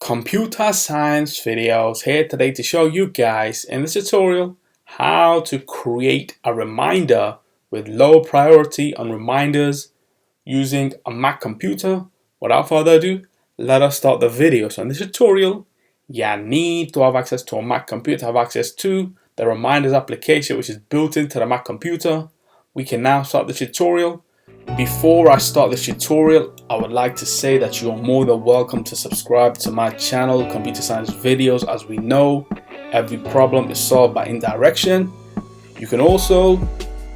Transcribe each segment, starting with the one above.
Computer science videos here today to show you guys in this tutorial how to create a reminder with low priority on reminders using a Mac computer. Without further ado, let us start the video. So in this tutorial, you need to have access to a Mac computer, have access to the reminders application which is built into the Mac computer. We can now start the tutorial. Before I start this tutorial, I would like to say that you are more than welcome to subscribe to my channel, Computer Science Videos. As we know, every problem is solved by indirection. You can also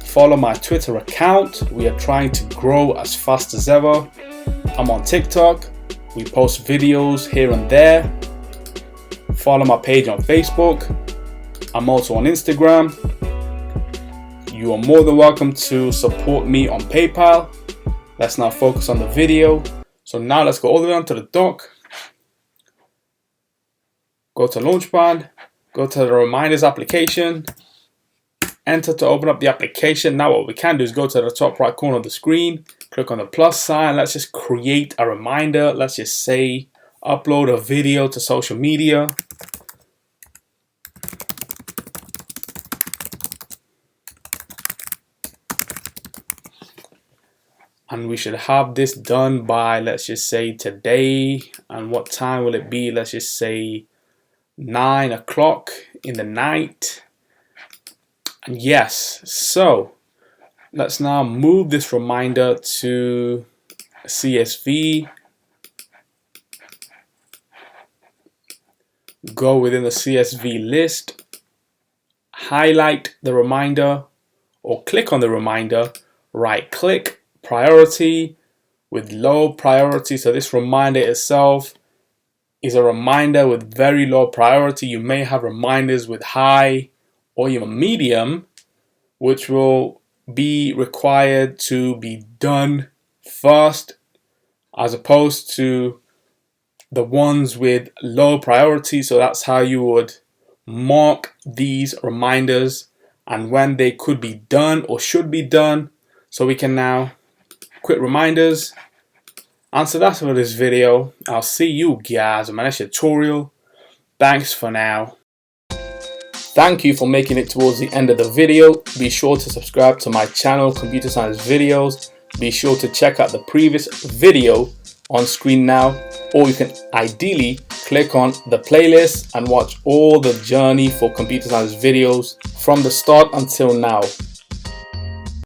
follow my Twitter account. We are trying to grow as fast as ever. I'm on TikTok. We post videos here and there. Follow my page on Facebook. I'm also on Instagram. You are more than welcome to support me on PayPal. Let's now focus on the video. So now let's go all the way onto the dock. Go to Launchpad. Go to the reminders application. Enter to open up the application. Now what we can do is go to the top right corner of the screen. Click on the plus sign. Let's just create a reminder. Let's just say upload a video to social media. And we should have this done by, let's just say today. And what time will it be? Let's just say 9 o'clock in the night. And yes, so let's now move this reminder to CSV. Go within the CSV list. Highlight the reminder or click on the reminder. Right click. Priority with low priority. So this reminder itself is a reminder with very low priority. You may have reminders with high or even medium, which will be required to be done first, as opposed to the ones with low priority. So that's how you would mark these reminders and when they could be done or should be done. So we can now quit reminders. And so that's for this video. I'll see you guys in my next tutorial. Thanks for now. Thank you for making it towards the end of the video. Be sure to subscribe to my channel, Computer Science Videos. Be sure to check out the previous video on screen now, or you can ideally click on the playlist and watch all the journey for Computer Science videos from the start until now.